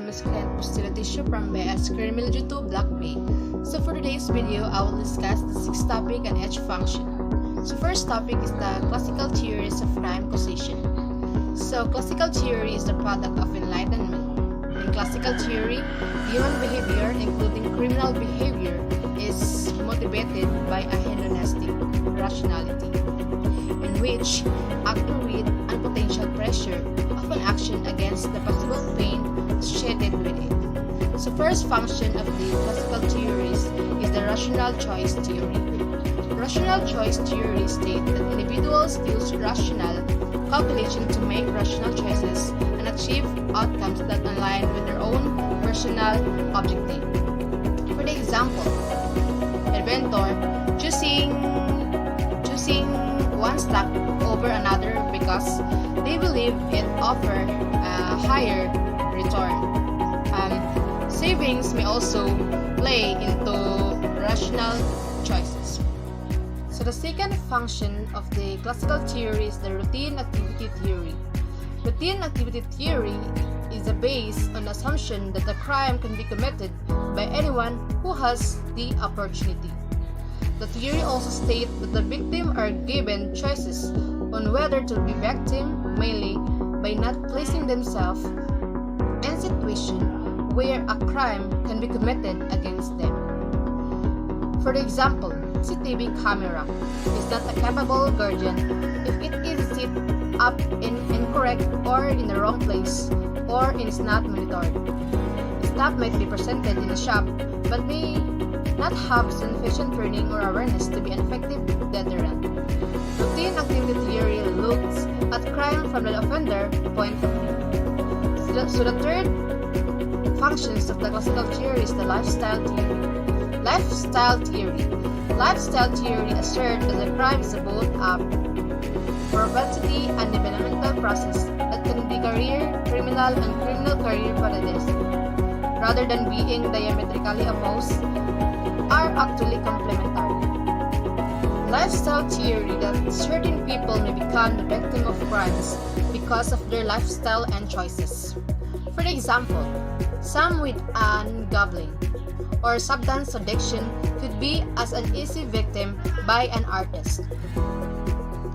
is Client Postula Tissue from BS Criminal YouTube Block B. So for today's video, I will discuss the sixth topic and each function. So first topic is the classical theories of crime causation. So classical theory is the product of enlightenment. In classical theory, human behavior, including criminal behavior, is motivated by a hedonistic rationality, in which actor with and potential pressure of an action against the possible pain associated with it. So first function of the classical theories is the rational choice theory. Rational choice theory states that individuals use rational calculation to make rational choices and achieve outcomes that align with their own personal objective. For the example, inventor choosing one stock over another because they believe it offers a higher return. Savings may also play into rational choices. So the second function of the classical theory is the routine activity theory. Routine activity theory is based on the assumption that a crime can be committed by anyone who has the opportunity. The theory also states that the victim are given choices on whether to be victim mainly by not placing themselves in a situation where a crime can be committed against them. For example, CCTV camera is not a capable guardian if it is set up in incorrect or in the wrong place or it is not monitored. Staff might be presented in a shop but may not have sufficient training or awareness to be an effective deterrent. Routine activity theory looks at crime from the offender point of view. So the third functions of the classical theory is the lifestyle theory. Lifestyle theory asserts that the crime is both a propensity and developmental process that can be career criminal and criminal career paradise, rather than being diametrically opposed, are actually complementary. Lifestyle theory that certain people may become the victim of crimes because of their lifestyle and choices. For example, some with an gambling or substance addiction could be as an easy victim by an artist.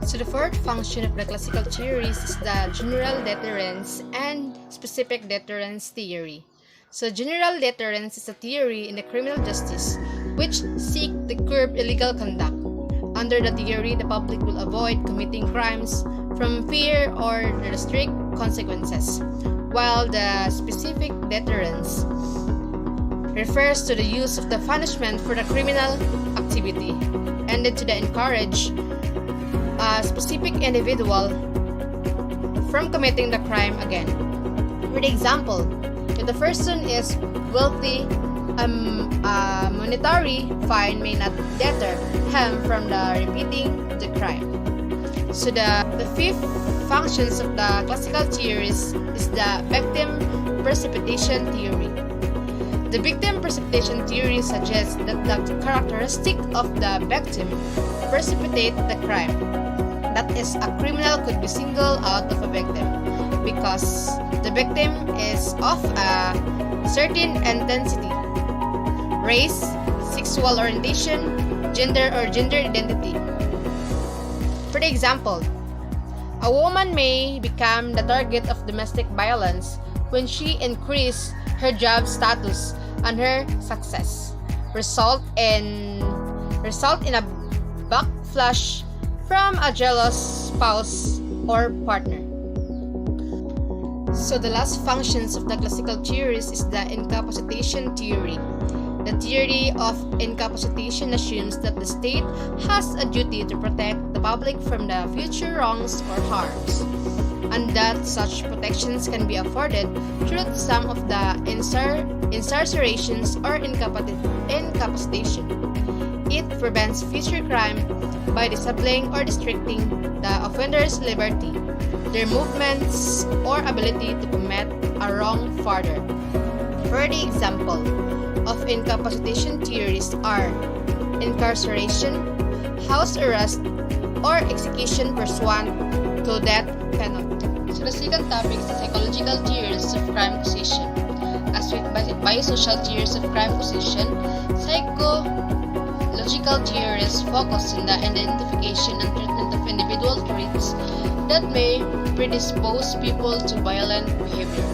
So the fourth function of the classical theories is the general deterrence and specific deterrence theory. So general deterrence is a theory in the criminal justice which seek to curb illegal conduct. Under the theory, the public will avoid committing crimes from fear or the strict consequences, while the specific deterrence refers to the use of the punishment for the criminal activity, and then to the encourage a specific individual from committing the crime again. For example, if the person is wealthy, a monetary fine may not deter him from repeating the crime. So the fifth functions of the classical theories is the victim precipitation theory. The victim precipitation theory suggests that the characteristic of the victim precipitate the crime. That is, a criminal could be singled out of a victim because the victim is of a certain intensity, race, sexual orientation, gender or gender identity. For example, a woman may become the target of domestic violence when she increases her job status and her success result in a backlash from a jealous spouse or partner. So the last functions of the classical theories is the incapacitation theory. The theory of incapacitation assumes that the state has a duty to protect the public from the future wrongs or harms, and that such protections can be afforded through some of the incarcerations or incapacitation. It prevents future crime by disabling or restricting the offender's liberty, their movements, or ability to commit a wrong further. For the example of incapacitation theories are incarceration, house arrest, or execution pursuant to death penalty. So the second topic is the psychological theories of crime causation. as with biosocial theories of crime causation, psychological theories focus on the identification and treatment of individual traits that may predispose people to violent behavior.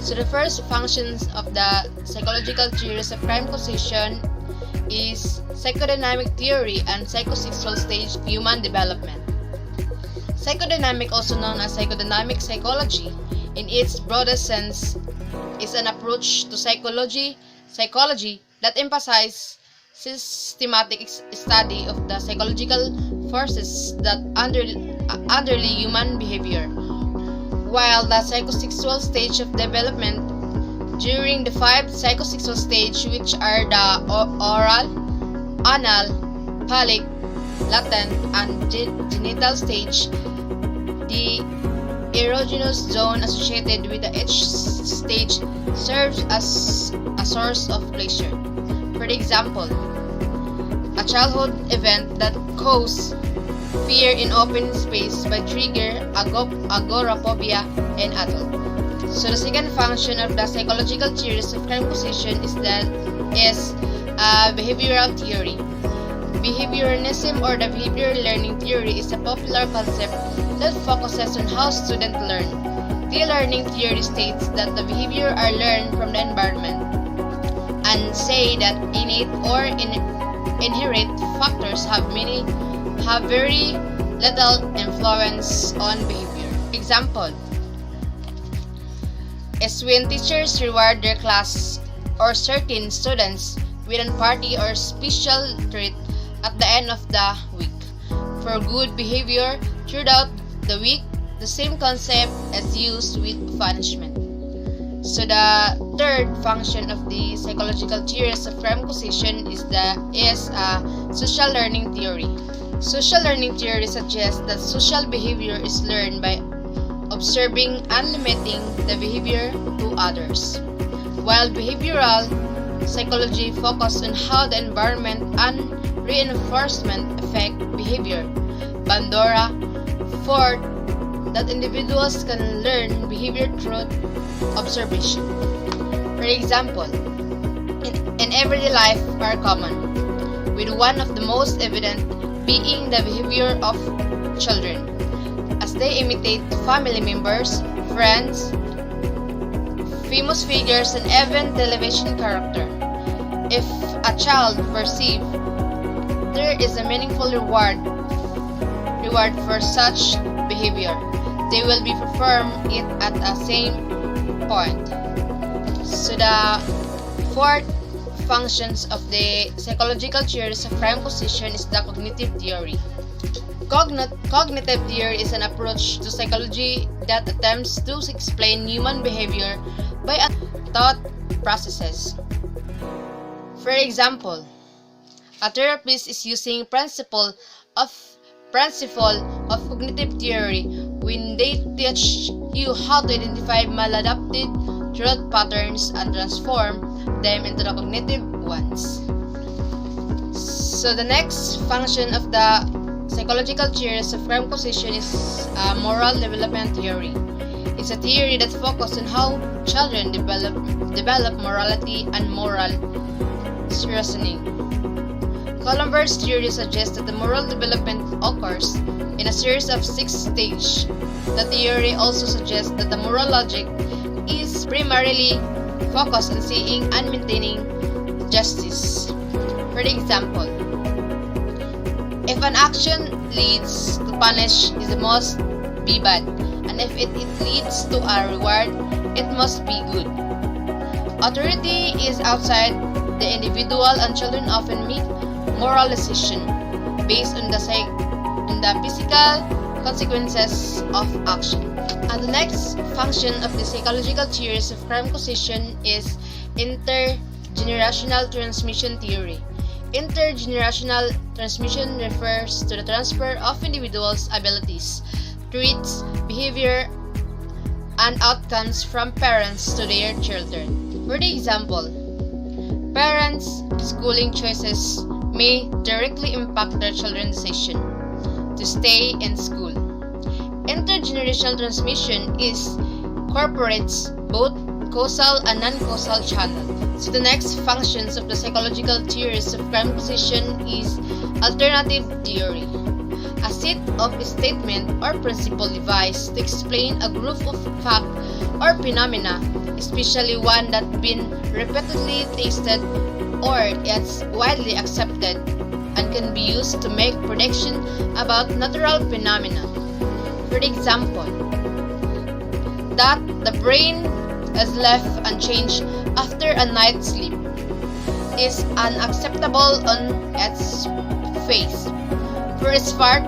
So the first functions of the psychological theories of crime causation is psychodynamic theory and psychosexual stage of human development. Psychodynamic, also known as psychodynamic psychology, in its broadest sense, is an approach to psychology that emphasizes systematic study of the psychological forces that underlie human behavior. While the psychosexual stage of development, during the 5 psychosexual stages, which are the oral, anal, phallic, latent, and genital stage, the erogenous zone associated with each stage serves as a source of pleasure. For example, a childhood event that causes fear in open space by trigger agoraphobia in adult. So the second function of the psychological theories of crime causation is behavioral theory. Behaviorism, or the behavioral learning theory, is a popular concept that focuses on how students learn. The learning theory states that the behavior are learned from the environment and say that innate or inherent factors have very little influence on behavior. Example is when teachers reward their class or certain students with a party or special treat at the end of the week. For good behavior throughout the week, the same concept is used with punishment. So the third function of the psychological theories of crime causation is social learning theory. Social learning theory suggests that social behavior is learned by observing and limiting the behavior to others, while behavioral psychology focuses on how the environment and reinforcement affect behavior. Bandura forth that individuals can learn behavior through observation. For example, in everyday life are common, with one of the most evident being the behavior of children, as they imitate family members, friends, famous figures, and even television character. If a child perceives there is a meaningful reward for such behavior, they will be perform it at the same point. So the fourth functions of the psychological theories of crime causation is the cognitive theory. Cognitive theory is an approach to psychology that attempts to explain human behavior by thought processes. For example, a therapist is using principle of cognitive theory when they teach you how to identify maladapted thought patterns and transform them into the cognitive ones. So the next function of the psychological theories of crime causation is moral development theory. It's a theory that focuses on how children develop morality and moral reasoning. Columber's theory suggests that the moral development occurs in a series of 6 stages. The theory also suggests that the moral logic is primarily focused on seeing and maintaining justice. For example, if an action leads to punish, it must be bad, and if it leads to a reward, it must be good. Authority is outside the individual, and children often make moral decisions based on the physical consequences of action. And the next function of the psychological theories of crime causation is intergenerational transmission theory. Intergenerational transmission refers to the transfer of individuals' abilities, traits, behavior, and outcomes from parents to their children. For example, parents' schooling choices may directly impact their children's decision to stay in school. Intergenerational transmission incorporates both causal and non-causal channel. So the next functions of the psychological theories of crime causation is alternative theory. A set of statement or principle devised to explain a group of fact or phenomena, especially one that been repeatedly tested or it's widely accepted and can be used to make prediction about natural phenomena. For example, that the brain is left unchanged after a night's sleep is unacceptable on its face. For its part,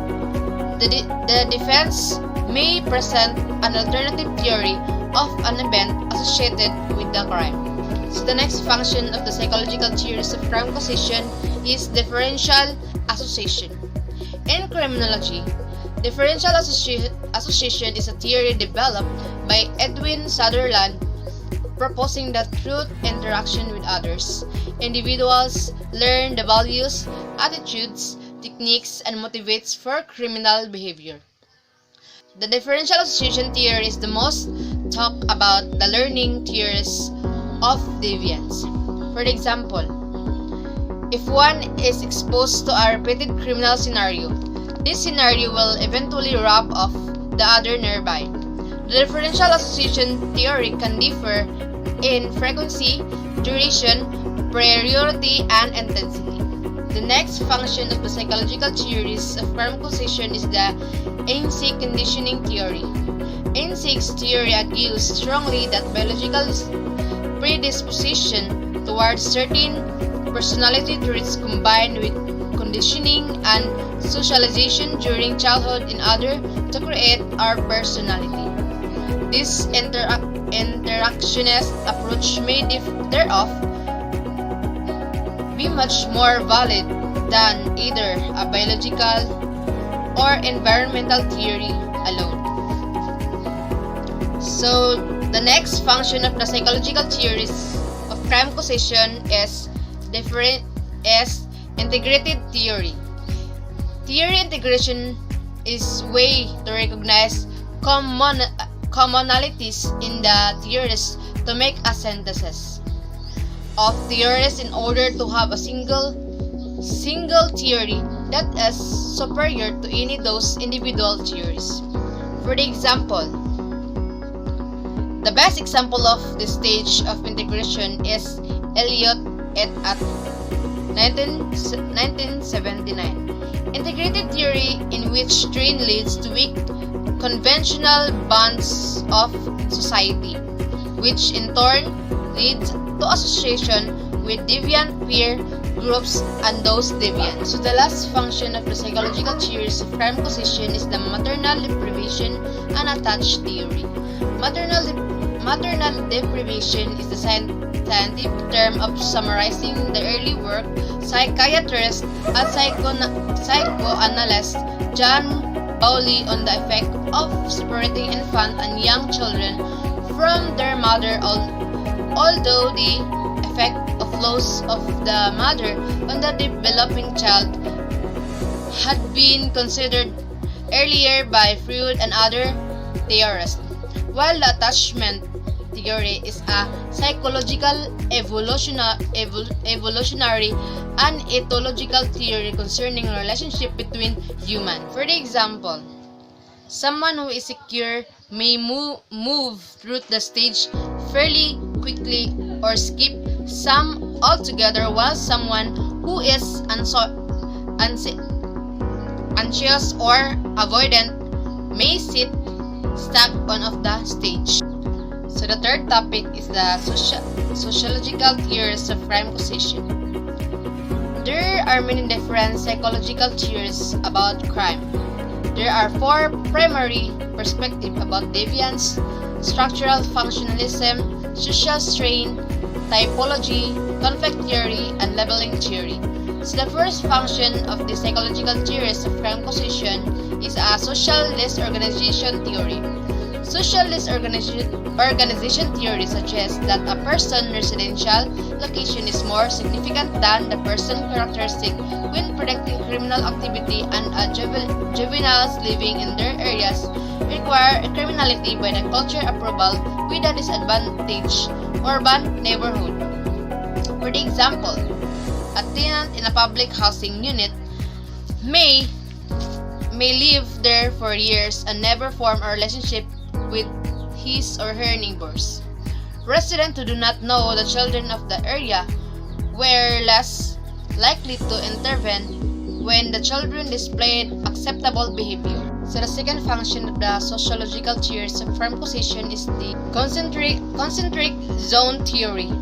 the defense may present an alternative theory of an event associated with the crime. So the next function of the psychological theories of crime causation is differential association. In criminology, differential association is a theory developed by Edwin Sutherland proposing that through interaction with others, individuals learn the values, attitudes, techniques, and motivates for criminal behavior. The differential association theory is the most talked about the learning theories of deviance. For example, if one is exposed to a repeated criminal scenario, this scenario will eventually rub off the other nearby. The differential association theory can differ in frequency, duration, priority, and intensity. The next function of the psychological theories of crime causation is the Einstein conditioning theory. Einstein's theory argues strongly that biological predisposition towards certain personality traits combined with conditioning and socialization during childhood in order to create our personality. This interactionist approach may thereof be much more valid than either a biological or environmental theory alone. So, the next function of the psychological theories of crime causation is integrated theory. Theory integration is way to recognize commonalities in the theories to make a synthesis of theories in order to have a single theory that is superior to any those individual theories. For example, the best example of this stage of integration is Eliot et al. 1979. Integrated theory in which train leads to weak conventional bonds of society, which in turn leads to association with deviant peer groups and those deviant. So the last function of the psychological theories of crime causation is the maternal deprivation and attached theory. Maternal deprivation is the scientific term of summarizing the early work psychiatrist and psychoanalyst John Bowley on the effect of separating infant and young children from their mother, although the effect of loss of the mother on the developing child had been considered earlier by Freud and other theorists. While the attachment theory is a psychological evolutionary and ethological theory concerning relationship between humans. For example, someone who is secure may move through the stage fairly quickly or skip some altogether, while someone who is anxious or avoidant may sit stuck on of the stage. So the third topic is the sociological theories of crime causation. There are many different psychological theories about crime. There are four primary perspectives about deviance: structural functionalism, social strain, typology, conflict theory, and labeling theory. So the first function of the psychological theories of crime causation is a social disorganization theory. Social disorganization theory suggests that a person's residential location is more significant than the person's characteristic when predicting criminal activity, and juveniles living in their areas require criminality by the culture approval with a disadvantaged urban neighborhood. For the example, a tenant in a public housing unit may live there for years and never form a relationship with his or her neighbors. Residents who do not know the children of the area were less likely to intervene when the children displayed acceptable behavior. So the second function of the sociological theories of crime causation is the concentric zone theory.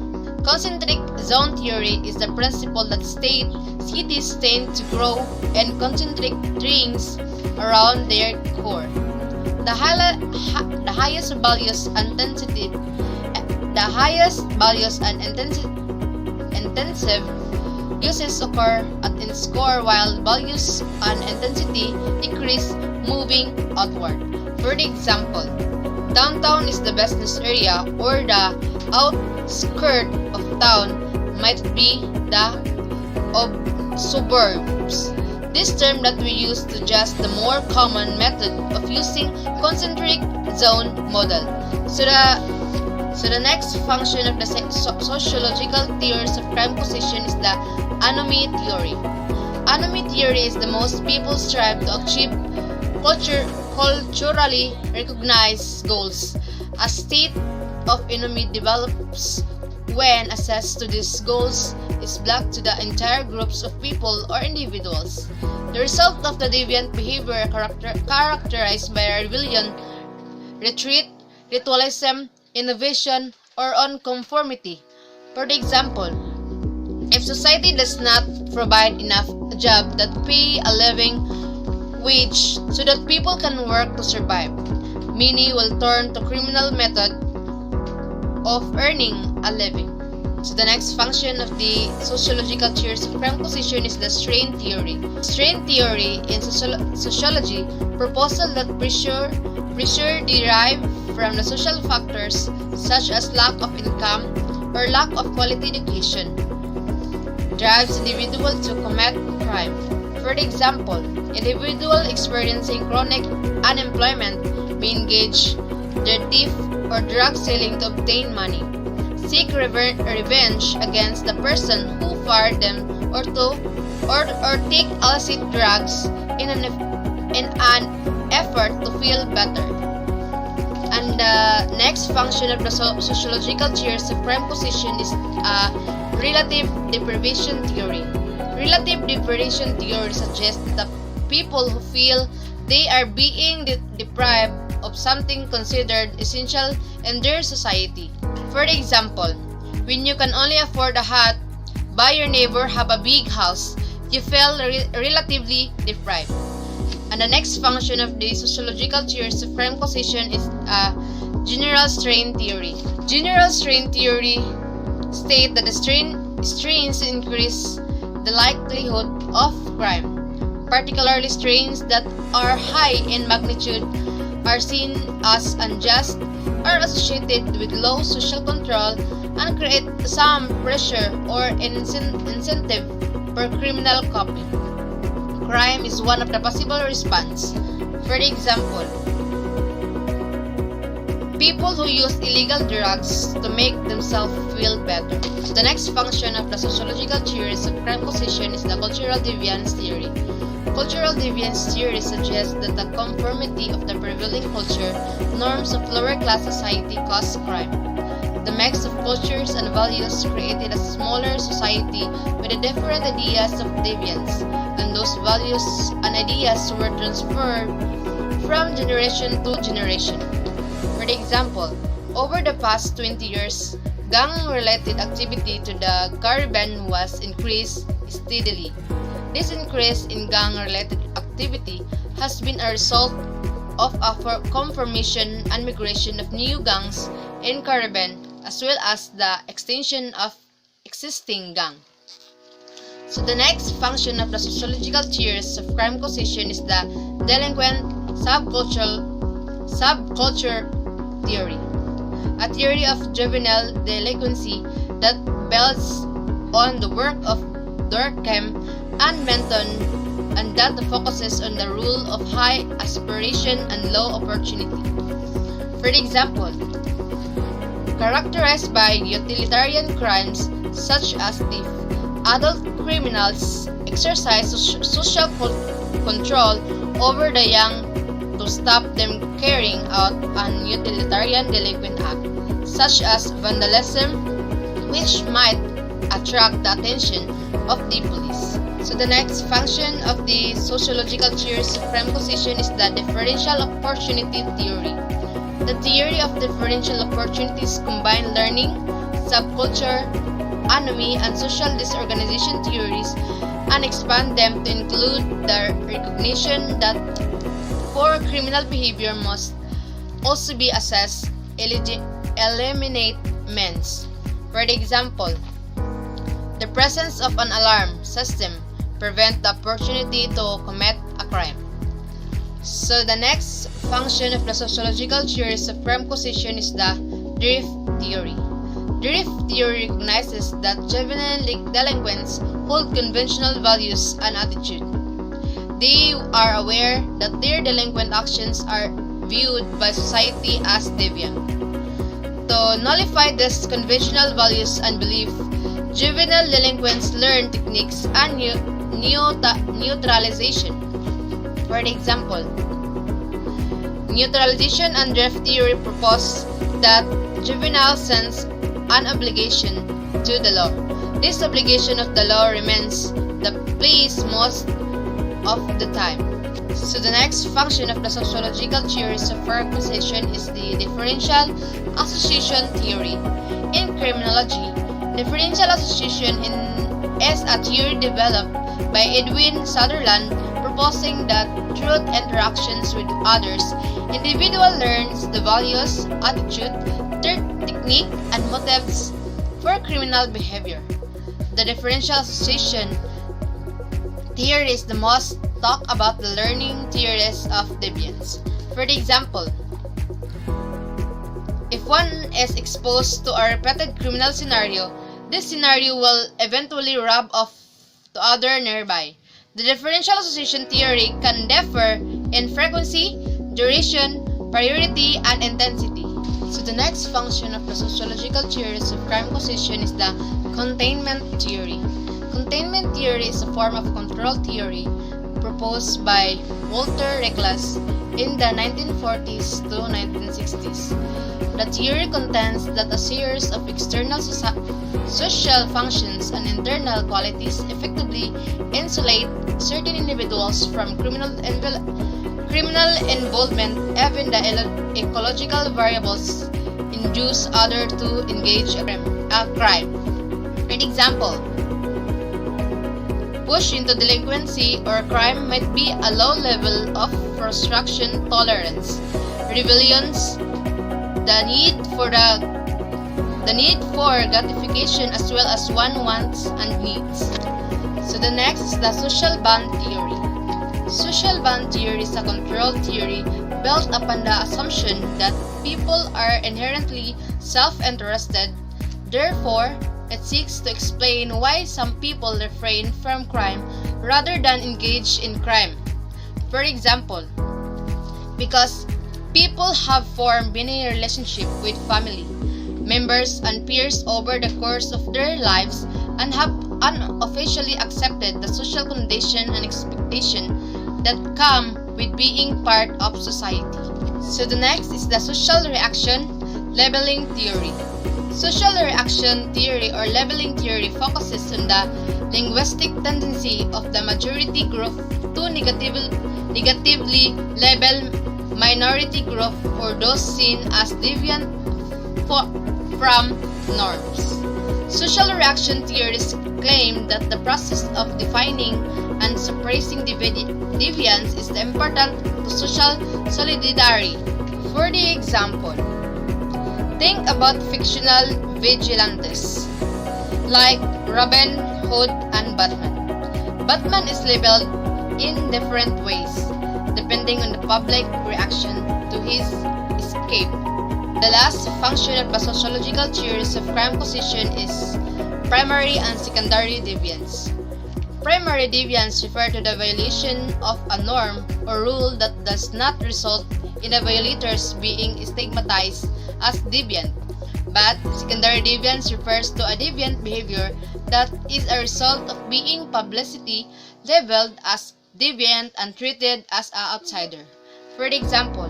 Concentric zone theory is the principle that cities tend to grow in concentric rings around their core. The highest values and intensive uses occur in core, while values and intensity decrease moving outward. For example, downtown is the business area, or the outskirt of town might be the suburbs. This term that we use to just the more common method of using concentric zone model. So the next function of the sociological theories of crime causation is the anomy theory. Anomy theory is the most people strive to achieve culturally recognized goals. A state of anomy develops when access to these goals is blocked to the entire groups of people or individuals. The result of the deviant behavior characterized by rebellion, retreat, ritualism, innovation, or unconformity. For example, if society does not provide enough jobs that pay a living wage so that people can work to survive, many will turn to criminal method of earning a living. So the next function of the sociological theories of crime causation is the strain theory. Strain theory in sociology proposes that pressure derived from the social factors such as lack of income or lack of quality education drives individuals to commit crime. For example, individuals experiencing chronic unemployment may engage their thief or drug selling to obtain money, seek revenge against the person who fired them, or take illicit drugs in an effort to feel better. And the next function of the sociological theories of crime causation is relative deprivation theory. Relative deprivation theory suggests that people who feel they are being deprived of something considered essential in their society. For example, when you can only afford a hat, but your neighbor have a big house, you feel relatively deprived. And the next function of the sociological theories of crime causation is general strain theory. General strain theory states that the strains increase the likelihood of crime. Particularly strains that are high in magnitude are seen as unjust, are associated with low social control, and create some pressure or incentive for criminal coping. Crime is one of the possible response. For example, people who use illegal drugs to make themselves feel better. The next function of the sociological theories of crime causation is the cultural deviance theory. Cultural deviance theory suggests that the conformity of the prevailing culture norms of lower class society cause crime. The mix of cultures and values created a smaller society with the different ideas of deviance, and those values and ideas were transferred from generation to generation. For example, over the past 20 years, gang-related activity to the Caribbean was increased steadily. This increase in gang-related activity has been a result of a conformation and migration of new gangs in Caribbean, as well as the extension of existing gangs. So the next function of the sociological theories of crime causation is the delinquent subculture theory, a theory of juvenile delinquency that builds on the work of Durkheim and Menton, and that focuses on the rule of high aspiration and low opportunity. For example, characterized by utilitarian crimes such as theft, adult criminals exercise social control over the young to stop them carrying out an utilitarian delinquent act, such as vandalism, which might attract the attention of the police. So the next function of the sociological theories of crime causation is the differential opportunity theory. The theory of differential opportunities combine learning, subculture, anomy, and social disorganization theories and expand them to include the recognition that for criminal behavior must also be assessed, eliminate means. For example, the presence of an alarm system prevent the opportunity to commit a crime. So the next function of the sociological theories of crime causation is the drift theory. Drift theory recognizes that juvenile delinquents hold conventional values and attitude. They are aware that their delinquent actions are viewed by society as deviant. To nullify these conventional values and belief, juvenile delinquents learn techniques and neutralization. For example, neutralization and drift theory propose that juveniles sense an obligation to the law. This obligation of the law remains the place most of the time. So the next function of the sociological theories of crime causation is the differential association theory. In criminology, differential association is a theory developed by Edwin Sutherland, proposing that through interactions with others, individual learns the values, attitude, technique, and motives for criminal behavior. The differential association theory is the most talked about the learning theories of deviance. For example, if one is exposed to a repeated criminal scenario, this scenario will eventually rub off to other nearby. The differential association theory can differ in frequency, duration, priority, and intensity. So the next function of the sociological theories of crime causation is the containment theory. Containment theory is a form of control theory proposed by Walter Reckless in the 1940s to 1960s. The theory contends that a series of external social functions and internal qualities effectively insulate certain individuals from criminal involvement, even the ecological variables induce others to engage a crime. For example, push into delinquency or crime might be a low level of frustration tolerance, rebellions, the need for gratification as well as one wants and needs. So the next is the social band theory. Social band theory is a control theory built upon the assumption that people are inherently self-interested. Therefore, it seeks to explain why some people refrain from crime rather than engage in crime. For example, because people have formed many relationships with family members and peers over the course of their lives and have unofficially accepted the social condition and expectation that come with being part of society. So the next is the social reaction labeling theory. Social reaction theory or labeling theory focuses on the linguistic tendency of the majority group to negatively label minority group or those seen as deviant from norms. Social reaction theories claim that the process of defining and suppressing deviance is important to social solidarity. For the example, think about fictional vigilantes like Robin Hood and Batman. Batman is labeled in different ways depending on the public reaction to his escape. The last function of the sociological theories of crime causation is primary and secondary deviance. Primary deviance refer to the violation of a norm or rule that does not result in the violators being stigmatized as deviant. But secondary deviance refers to a deviant behavior that is a result of being publicly labeled as deviant and treated as an outsider. For example,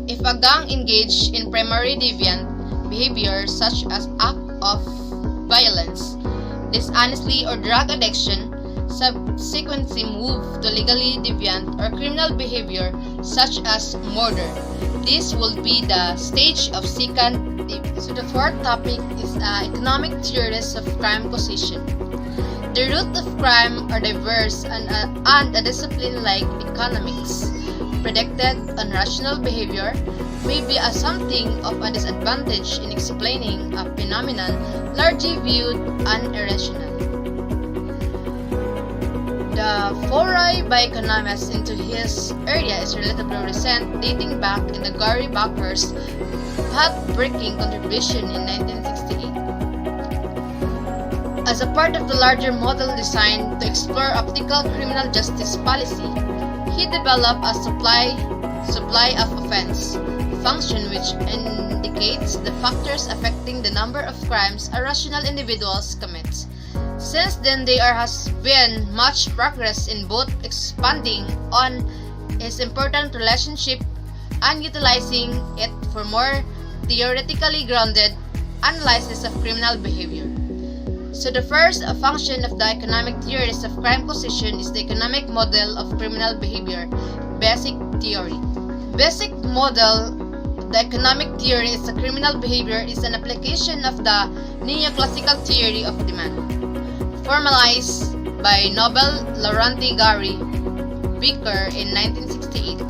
if a gang engaged in primary deviant behavior such as act of violence, dishonesty, or drug addiction, subsequently move to legally deviant or criminal behavior such as murder, this will be the stage of second deviance. So the fourth topic is economic theories of crime causation. The root of crime are diverse and a discipline like economics, predicted on rational behavior, may be something of a disadvantage in explaining a phenomenon largely viewed as irrational. The foray by economists into his area is relatively recent, dating back in the Gary Bakker's path-breaking contribution in 1968. As a part of the larger model designed to explore optical criminal justice policy, he developed a supply of offense function which indicates the factors affecting the number of crimes a rational individuals commits. Since then, there has been much progress in both expanding on his important relationship and utilizing it for more theoretically grounded analysis of criminal behavior. So the first function of the economic theories of crime causation is the economic model of criminal behavior, basic theory. Basic model, the economic theory is the criminal behavior is an application of the neoclassical theory of demand, formalized by Nobel laureate Gary Becker in 1968.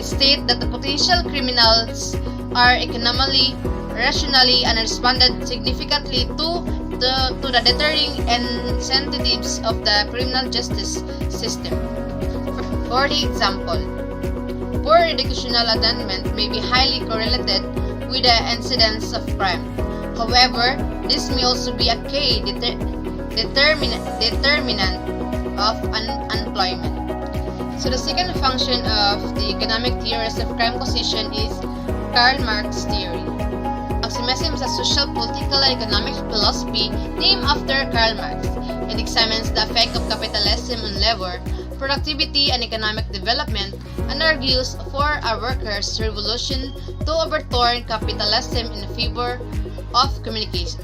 It states that the potential criminals are economically, rationally, and responded significantly to the deterring incentives of the criminal justice system. For the example, poor educational attainment may be highly correlated with the incidence of crime. However, this may also be a key determinant of unemployment. So the second function of the economic theories of crime causation is Karl Marx theory. Marxism is a social, political, and economic philosophy named after Karl Marx. It examines the effect of capitalism on labor, productivity, and economic development, and argues for a workers' revolution to overturn capitalism in favor of communism.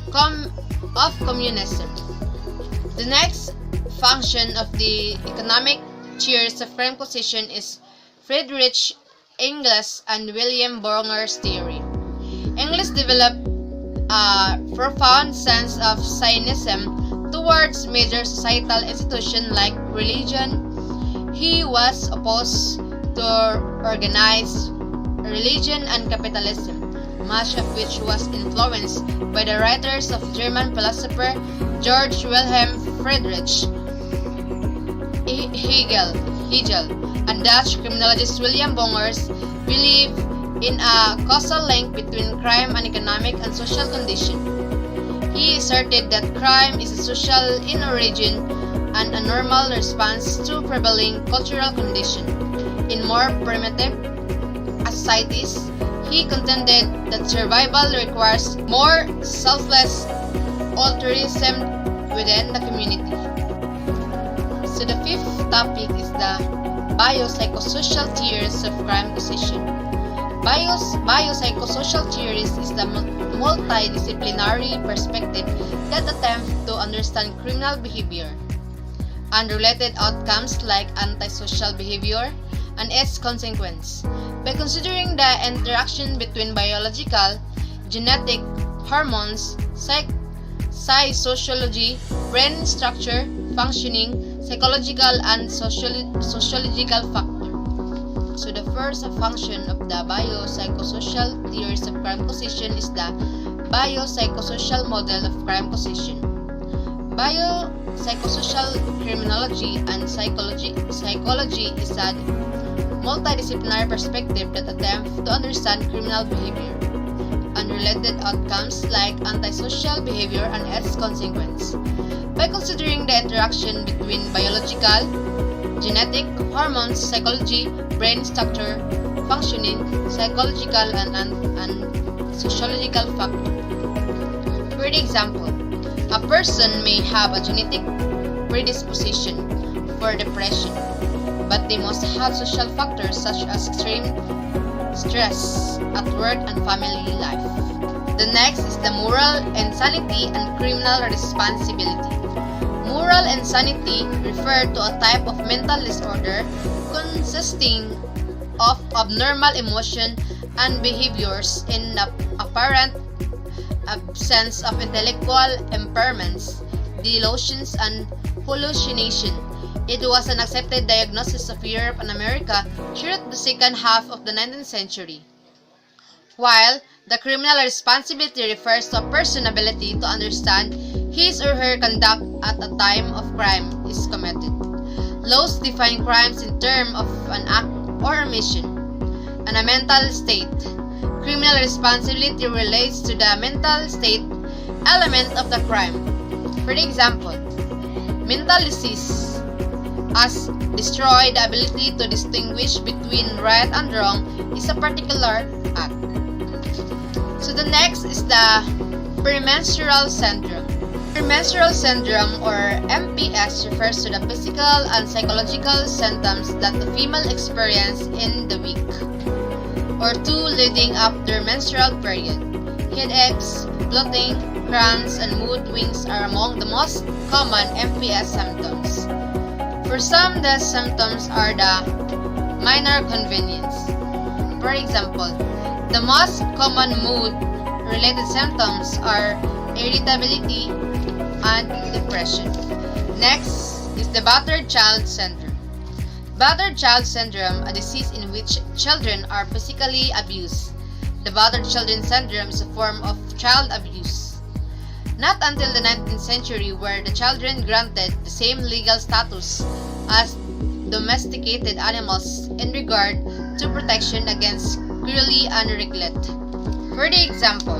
The next function of the economic theories of crime causation is Friedrich Engels and William Borger's theory. Engels developed a profound sense of cynicism towards major societal institutions like religion. He was opposed to organized religion and capitalism, much of which was influenced by the writers of German philosopher George Wilhelm Friedrich Hegel and Dutch criminologist William Bongers believed in a causal link between crime and economic and social condition. He asserted that crime is a social in origin and a normal response to prevailing cultural condition. In more primitive societies, he contended that survival requires more selfless altruism within the community. So the fifth topic is the biopsychosocial theories of crime causation. Biopsychosocial theories is the multidisciplinary perspective that attempts to understand criminal behavior and related outcomes like antisocial behavior and its consequence. By considering the interaction between biological, genetic, hormones, sociology, brain structure, functioning, psychological, and sociological factors. So the first function of the biopsychosocial theories of crime causation is the biopsychosocial model of crime causation. Biopsychosocial criminology and psychology is a multidisciplinary perspective that attempts to understand criminal behavior and related outcomes like antisocial behavior and its consequence. by considering the interaction between biological, genetic, hormones, psychology, brain structure, functioning, psychological, and sociological factors. For example, a person may have a genetic predisposition for depression, but they must have social factors such as extreme stress at work and family life. The next is the moral insanity and criminal responsibility. Moral insanity refers to a type of mental disorder consisting of abnormal emotion and behaviors in the apparent absence of intellectual impairments, delusions, and hallucination. It was an accepted diagnosis of Europe and America throughout the second half of the 19th century. While the criminal responsibility refers to a person's ability to understand his or her conduct at a time of crime is committed. Laws define crimes in terms of an act or omission and a mental state. Criminal responsibility relates to the mental state element of the crime. For example, mental disease as destroy the ability to distinguish between right and wrong is a particular act. So the next is the premenstrual syndrome. Premenstrual syndrome or MPS refers to the physical and psychological symptoms that the female experiences in the week or two leading up their menstrual period. Headaches, bloating, cramps, and mood swings are among the most common MPS symptoms. For some, the symptoms are the minor convenience. For example, the most common mood-related symptoms are irritability and depression. Next is the battered child syndrome. Battered child syndrome, a disease in which children are physically abused. The battered children syndrome is a form of child abuse. Not until the 19th century were the children granted the same legal status as domesticated animals in regard to protection against cruelty and neglect. For example,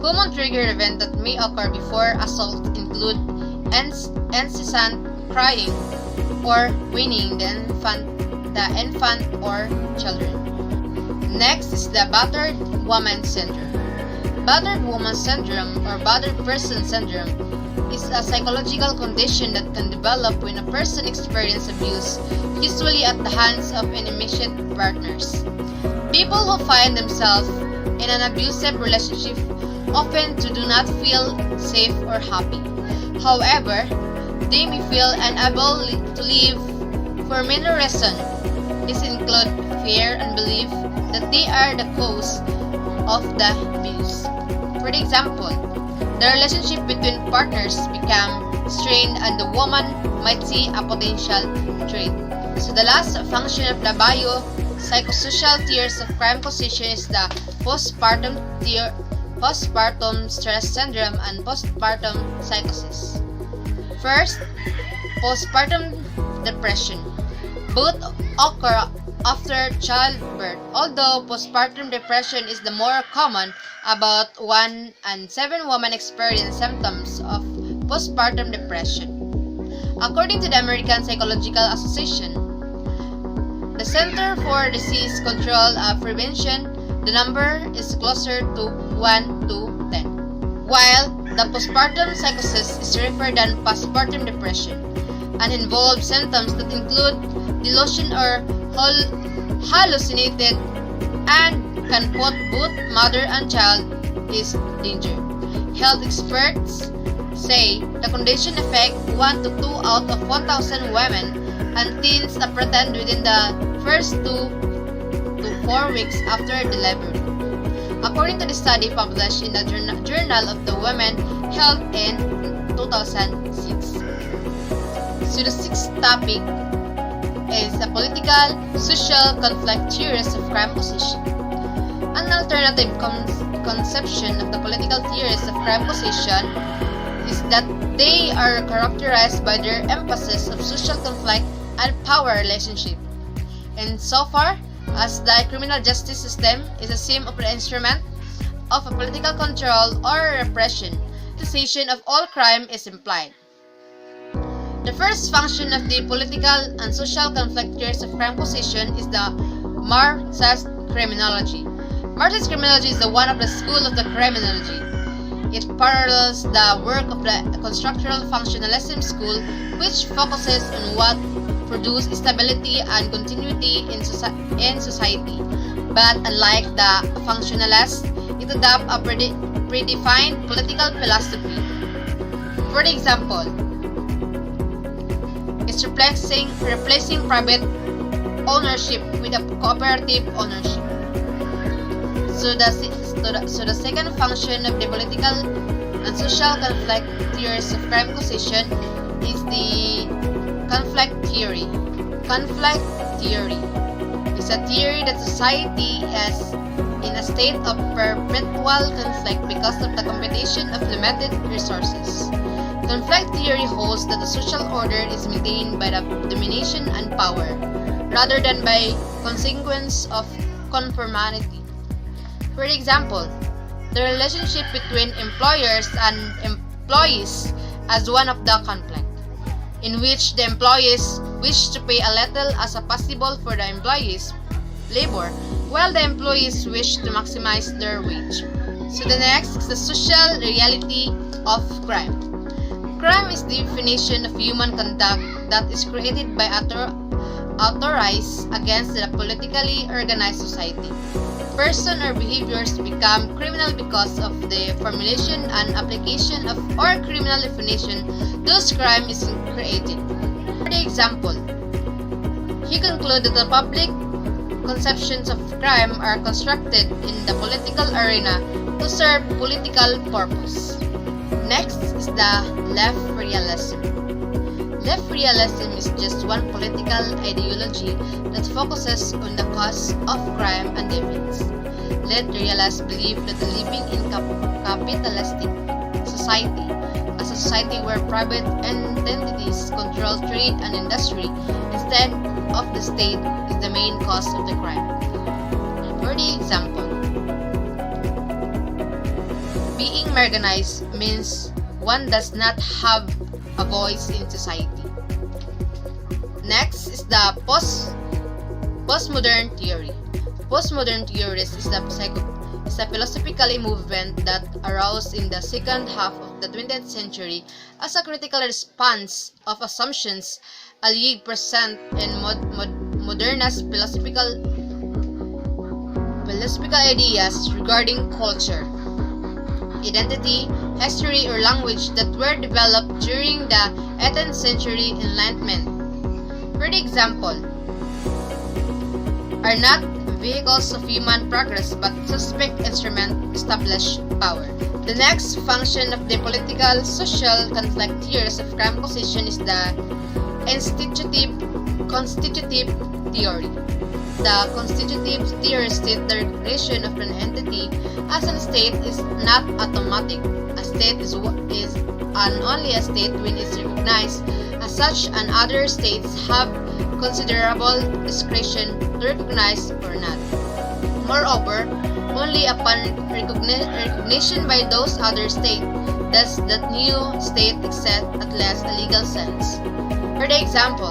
common trigger events that may occur before assault include incessant crying or weaning the infant or children. Next is the battered woman syndrome. Battered woman syndrome or battered person syndrome is a psychological condition that can develop when a person experiences abuse, usually at the hands of immediate partners. People who find themselves in an abusive relationship often do not feel safe or happy. However, they may feel unable to live for many reasons. These include fear and belief that they are the cause of the abuse. For example, the relationship between partners become strained and the woman might see a potential threat. So the last function of the biopsychosocial tiers of crime causation is the postpartum stress syndrome and postpartum psychosis. First, postpartum depression. Both occur after childbirth. Although postpartum depression is the more common, about 1 in 7 women experience symptoms of postpartum depression. According to the American Psychological Association, the Center for Disease Control and Prevention, the number is closer to 1 to 10. While the postpartum psychosis is rarer than postpartum depression and involves symptoms that include delusion or hallucinated and can put both mother and child in danger. Health experts say the condition affects 1 to 2 out of 1,000 women and teens that pretend within the first 2 to 4 weeks after delivery. According to the study published in the Journal of the Women Health in 2006. So the sixth topic is the political, social conflict theories of crime causation. An alternative conception of the political theories of crime causation is that they are characterized by their emphasis of social conflict and power relationship. Insofar as the criminal justice system is a sim of the instrument of a political control or repression, politicization of all crime is implied. The first function of the political and social conflict theories of crime causation is the Marxist criminology. Marxist criminology is one of the school of the criminology. It parallels the work of the constructural functionalism school, which focuses on what produces stability and continuity in society. But unlike the functionalists, it adopts a predefined political philosophy. For example, it's replacing private ownership with a cooperative ownership. So the second function of the political and social conflict theories of crime causation is the conflict theory. Conflict theory is a theory that society is in a state of perpetual conflict because of the competition of limited resources. Conflict theory holds that the social order is maintained by the domination and power, rather than by consequence of conformity. For example, the relationship between employers and employees as one of the conflict, in which the employees wish to pay a little as a possible for the employees' labor, while the employees wish to maximize their wage. So the next is the social reality of crime. Crime is the definition of human conduct that is created by authorized against the politically organized society. Person or behaviors become criminal because of the formulation and application of or criminal definition those crime is created. For example, he concluded that the public conceptions of crime are constructed in the political arena to serve political purpose. Next is the left realism. Left realism is just one political ideology that focuses on the cause of crime and defense. Left realists believe that living in capitalistic society, a society where private entities control trade and industry instead of the state, is the main cause of the crime. For the example, being marginalized means one does not have a voice in society. Next is the postmodern theory. Postmodern theories is a philosophical movement that arose in the second half of the 20th century as a critical response of assumptions alleged present in modernist philosophical ideas regarding culture, identity, history, or language that were developed during the 18th century Enlightenment. For example, are not vehicles of human progress but suspect instruments to establish power. The next function of the political social conflict theories of crime causation is the constitutive theory. The constitutive theory states the recognition of an entity as a state is not automatic. A state is only a state when it is recognized as such, and other states have considerable discretion to recognize or not. Moreover, only upon recognition by those other states does that new state exist at least a legal sense. For the example,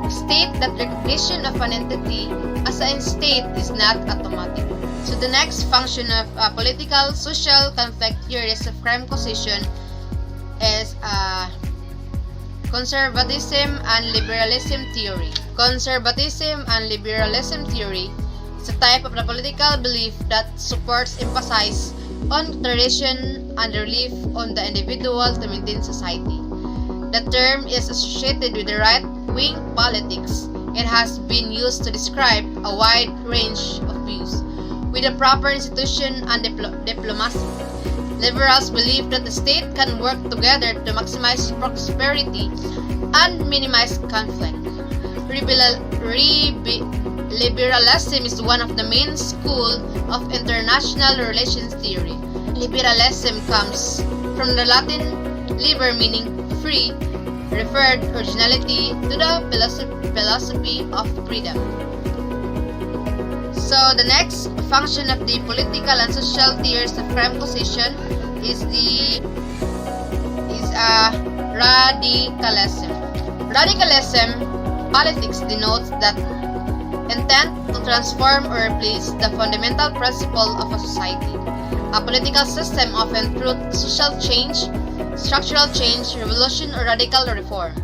state that recognition of an entity as a state is not automatic. So the next function of political social conflict theories of crime causation is conservatism and liberalism theory. Conservatism and liberalism theory is a type of the political belief that supports emphasis on tradition and relief on the individual to maintain society. The term is associated with the right-wing politics. It has been used to describe a wide range of views. With a proper institution and diplomacy, liberals believe that the state can work together to maximize prosperity and minimize conflict. Liberalism is one of the main schools of international relations theory. Liberalism comes from the Latin liber, meaning free, referred originally to the philosophy of freedom. So the next function of the political and social theories of crime causation is the radicalism. Radicalism politics denotes that intent to transform or replace the fundamental principle of a society. A political system often through social change, structural change, revolution, or radical reform.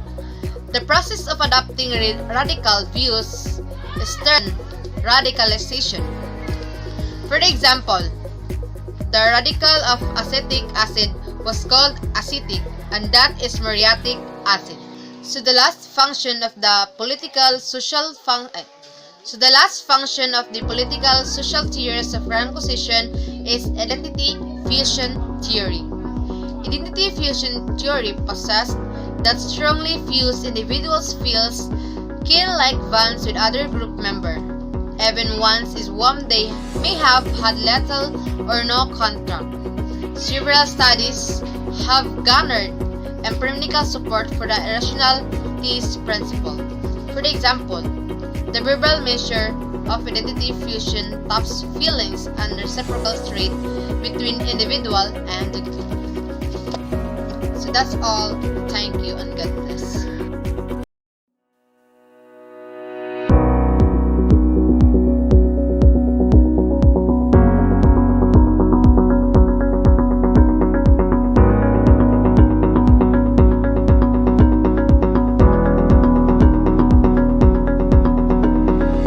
The process of adopting radical views is termed radicalization. For example, the radical of acetic acid was called acetic, and that is muriatic acid. So the last function of the political social theories of Causation is identity fusion theory. Identity fusion theory possessed that strongly fuse individuals' feels kin-like bonds with other group member, even ones is whom they may have had little or no contact. Several studies have garnered empirical support for the irrationalities principle. For example, the verbal measure of identity fusion taps feelings and reciprocal trait between individual and the group. So that's all. Thank you and God bless.